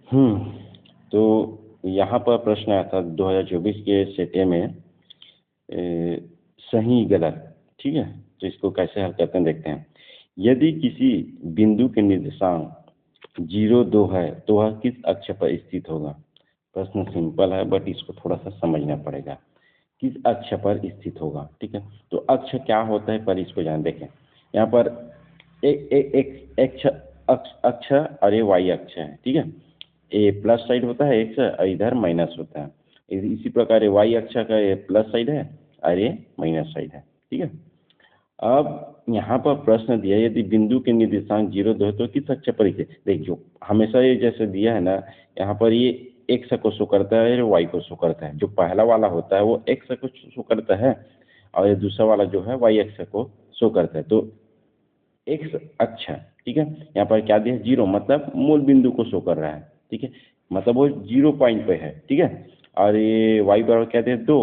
तो यहाँ पर प्रश्न आया था 2024 के सेटे में सही गलत। ठीक है, तो इसको कैसे हल करते हैं देखते हैं। यदि किसी बिंदु के निर्देशांक 0, 2 है तो वह किस अक्ष पर स्थित होगा। प्रश्न सिंपल है बट इसको थोड़ा सा समझना पड़ेगा, किस अक्ष पर स्थित होगा। ठीक है, तो अक्ष क्या होता है पर इसको जान देखें। यहाँ पर एक एक एक अक्ष अक्ष अक्ष और ये वाई अक्ष है। ठीक है, ए प्लस साइड होता है एक्स और इधर माइनस होता है। इसी प्रकार ये वाई अक्ष का ये प्लस साइड है और ये माइनस साइड है। ठीक है, अब यहाँ पर प्रश्न दिया यदि बिंदु के निर्देशांक 0, 2 है तो किस अक्ष पर स्थित। देख जो हमेशा ये जैसे दिया है ना, यहाँ पर ये एक्स को शो करता है और वाई को शो करता है। जो पहला वाला होता है वो एक्स को शो करता है और ये दूसरा वाला जो है वाई अक्ष को शो करता है। तो एक्स अक्ष, ठीक है, यहाँ पर क्या दिया है 0, मतलब मूल बिंदु को शो कर रहा है। ठीक है, मतलब वो 0 पॉइंट पे है। ठीक है, और ये वाई बराबर क्या दिया 2,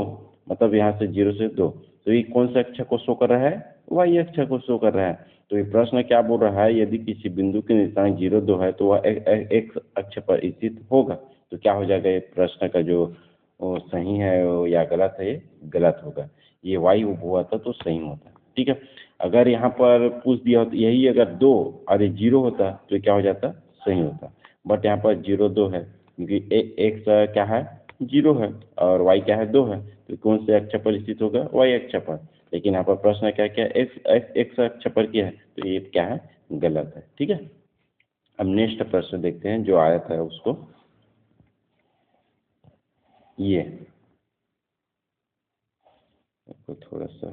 मतलब यहाँ से 0 से 2। तो ये कौन सा अक्ष को शो कर रहा है, वाई अक्ष को शो कर रहा है। तो ये प्रश्न क्या बोल रहा है, यदि किसी बिंदु के निर्देशांक 0, 2 है तो वह एक्स अक्ष पर स्थित होगा। तो क्या हो जाएगा, ये प्रश्न का जो सही है या गलत है, ये गलत होगा। ये वाई हुआ था तो सही होता। ठीक है, अगर यहाँ पर पूछ दिया होता यही अगर 2 और ये 0 होता तो क्या हो जाता, सही होता। बट यहाँ पर 0, 2 है क्योंकि एक्स क्या है 0 है और वाई क्या है 2 है। तो कौन से अक्ष पर स्थित होगा, वाई अक्ष पर। लेकिन यहाँ पर प्रश्न क्या क्या एक्स अक्ष पर क्या है, तो ये क्या है, गलत है। ठीक है, अब नेक्स्ट प्रश्न देखते हैं जो आया था उसको। ये थोड़ा सा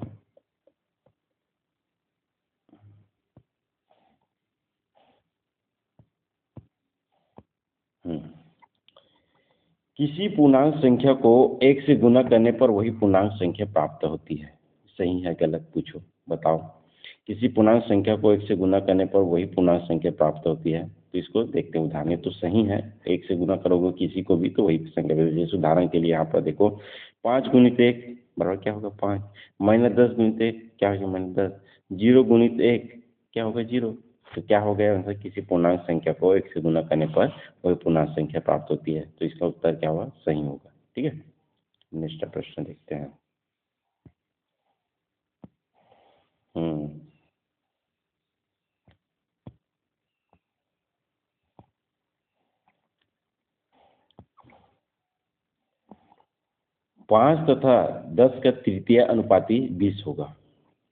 किसी पूर्णांक संख्या को 1 से गुना करने पर वही पूर्णांक संख्या प्राप्त होती है। सही है गलत पूछो, बताओ। किसी पूर्णांक संख्या को 1 से गुना करने पर वही पूर्णांक संख्या प्राप्त होती है। तो इसको देखते हैं उदाहरण। तो सही है, 1 से गुना करोगे किसी को भी तो वही संख्या मिलेगी। जैसे उदाहरण के लिए यहाँ पर देखो 5 गुणित 1 बराबर क्या होगा 5, माइनस 10 गुणित 1 क्या होगा माइनस 10, 0 गुणित 1 क्या होगा 0। तो क्या हो गया आंसर, किसी पूर्णांक संख्या को 1 से गुना करने पर वही पूर्णांक संख्या प्राप्त होती है। तो इसका उत्तर क्या होगा, सही होगा। ठीक है, नेक्स्ट प्रश्न देखते हैं। हम्म 5 तथा 10 का तृतीय अनुपाती 20 होगा।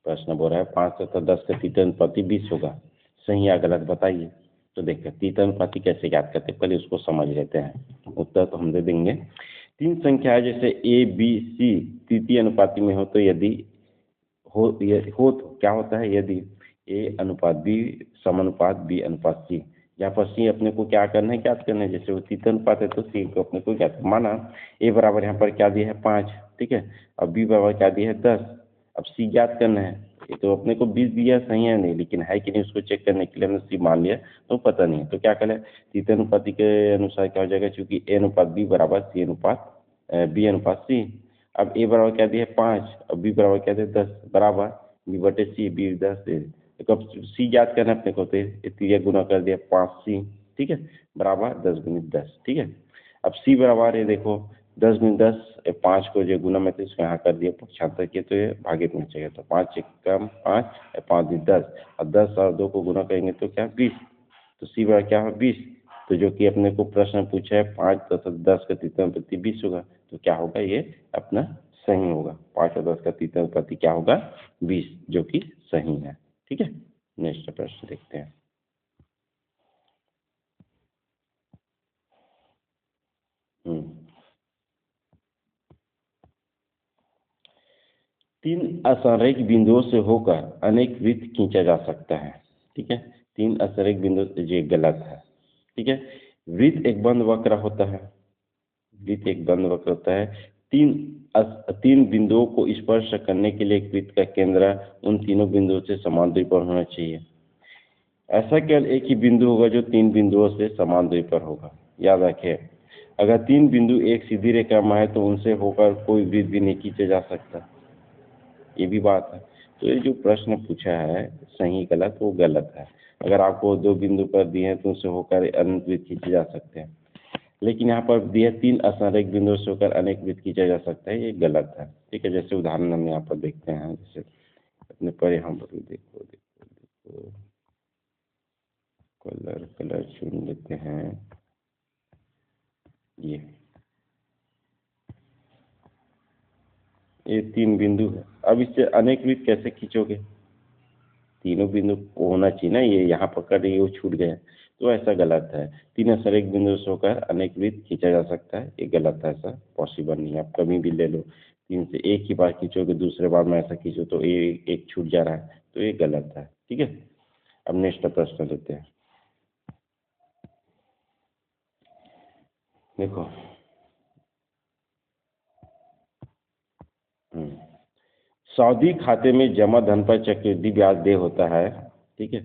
प्रश्न बोल रहा है 5 तथा 10 का तृतीय अनुपाती 20 होगा। सही या गलत बताइए। तो देखिए तृतीय अनुपाती कैसे ज्ञात करते हैं, पहले उसको समझ लेते हैं। उत्तर तो हम दे देंगे। तीन संख्याएं जैसे ए बी सी तृतीय अनुपाती में हो तो यदि हो तो क्या होता है, यदि ए अनुपात बी समानुपात बी अनुपात सी। यहाँ पर सी अपने को क्या करना है, ज्ञात करना है। जैसे वो तृतीय अनुपात है तो सी को अपने को ज्ञात माना। ए बराबर यहाँ पर क्या दिया है 5, ठीक है, और बी बराबर क्या दिया है 10। अब सी ज्ञात करना है। ये तो अपने को 20 दिया, सही है नहीं, लेकिन है कि नहीं उसको चेक करने के लिए हमने सी मान लिया तो पता नहीं है। तो क्या करें, तृतीय अनुपाती के अनुसार क्या हो जाएगा, चूंकि ए अनुपात बी बराबर सी अनुपात बी अनुपात सी। अब ए बराबर क्या दिया है 5 और बी बराबर क्या दिया 10 बराबर बी बटे सी, बी 10 है। तो अब सी याद करना अपने को, तो ये गुना कर दिया 5 सी, ठीक है, बराबर 10 गुणित 10। ठीक है, अब सी बराबर ये देखो 10 गुणित 10, 5 को जो गुना में थे इसको यहाँ कर दिया पक्षांतर किए तो ये भागे में चाहिए। तो 5 कम 5, 5 गुणित 10 और 10 और 2 को गुना करेंगे तो क्या 20। तो सी बराबर क्या है 20। तो जो कि अपने को प्रश्न पूछा है 5 तथा 10 का तृतीय अनुपाती 20 होगा। तो क्या होगा, ये अपना सही होगा। 5 और 10 का तृतीय अनुपाती क्या होगा 20, जो कि सही है। ठीक है, नेक्स्ट प्रश्न देखते हैं। हम्म 3 असंरेख बिंदुओं से होकर अनेक वृत्त खींचा जा सकता है। ठीक है, 3 असंरेख बिंदु, ये गलत है। ठीक है, वृत्त एक बंद वक्र होता है। वृत्त एक बंद वक्र होता है। तीन तीन बिंदुओं को स्पर्श करने के लिए एक वृत्त का केंद्र उन तीनों बिंदुओं से समान दूरी पर होना चाहिए। ऐसा केवल एक ही बिंदु होगा जो 3 बिंदुओं से समान दूरी पर होगा। याद रखें, अगर 3 बिंदु एक सीधी रेखा में है तो उनसे होकर कोई वृत्त भी नहीं खींचा जा सकता। ये भी बात है। तो ये जो प्रश्न पूछा है सही गलत, वो गलत है। अगर आपको 2 बिंदु पर दिए हैं तो उनसे होकर अनंत वृत्त खींचे जा सकते हैं। लेकिन यहाँ पर दिया 3 असंरेख बिंदुओं से होकर अनेक वृत्त खींचा जा सकता है, ये गलत है। ठीक है, जैसे उदाहरण हम यहाँ पर देखते हैं, जैसे अपने पर यहाँ पर देखो देखो देखो, कलर चुन लेते हैं, ये 3 बिंदु है। अब इससे अनेक वृत्त कैसे खींचोगे? तीनों बिंदु होना चाहिए ना, ये यहाँ पकड़ रही है वो छूट गया, तो ऐसा गलत है। 3 असंरेख बिंदु से होकर अनेक वृत्त खींचा जा सकता है, ये गलत है, ऐसा पॉसिबल नहीं है। आप कभी भी ले लो, 3 से एक ही बार खींचोगे, दूसरे बार में ऐसा खींचो तो एक छूट जा रहा है, तो ये गलत है। ठीक है, अब नेक्स्ट प्रश्न लेते हैं। देखो, सावधि खाते में जमा धन पर चक्रवृद्धि ब्याज देय होता है। ठीक है,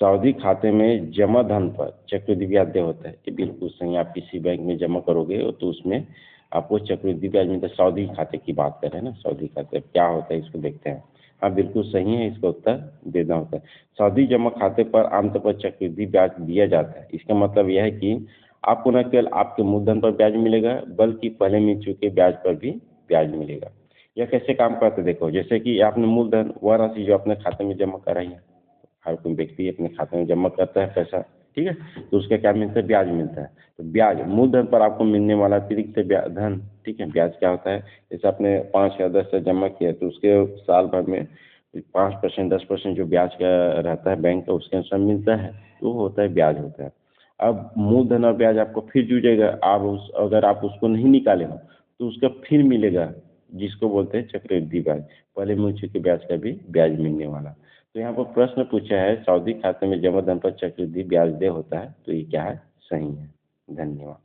सावधि खाते में जमा धन पर चक्रवृद्धि ब्याज देय होता है, ये बिल्कुल सही। आप किसी बैंक में जमा करोगे तो उसमें आपको चक्रवृद्धि ब्याज मिलता है। सावधि खाते की बात कर रहे हैं ना, सावधि खाते क्या होता है इसको देखते हैं। हाँ बिल्कुल सही है, इसका उत्तर देना होता है। सावधि जमा खाते पर आमतौर पर चक्रवृद्धि ब्याज दिया जाता है। इसका मतलब यह है कि आपको न केवल आपके मूलधन पर ब्याज मिलेगा, बल्कि पहले मिल चुके ब्याज पर भी ब्याज मिलेगा। यह कैसे काम करता है देखो, जैसे कि आपने मूलधन वह राशि जो अपने खाते में जमा कराई है, हर कोई व्यक्ति अपने खाते में जमा करता है पैसा, ठीक है, तो उसका क्या मिलता है? ब्याज मिलता है। तो ब्याज मूलधन पर आपको मिलने वाला अतिरिक्त ब्याज धन, ठीक है, ब्याज क्या होता है? जैसे आपने 5 या 10 से जमा किया, तो उसके साल भर में 5% 10% जो ब्याज का रहता है बैंक का, उसके अनुसार मिलता है, तो वो होता है ब्याज होता है। अब मूलधन और ब्याज आपको फिर जुड़ेगा, आप उस अगर आप उसको नहीं निकाले हो तो उसका फिर मिलेगा, जिसको बोलते हैं चक्रवृद्धि ब्याज, पहले मिल चुके ब्याज का भी ब्याज मिलने वाला। तो यहाँ पर प्रश्न पूछा है सावधि खाते में जमा धन पर चक्रवृद्धि ब्याज देय होता है, तो ये क्या है? सही है। धन्यवाद।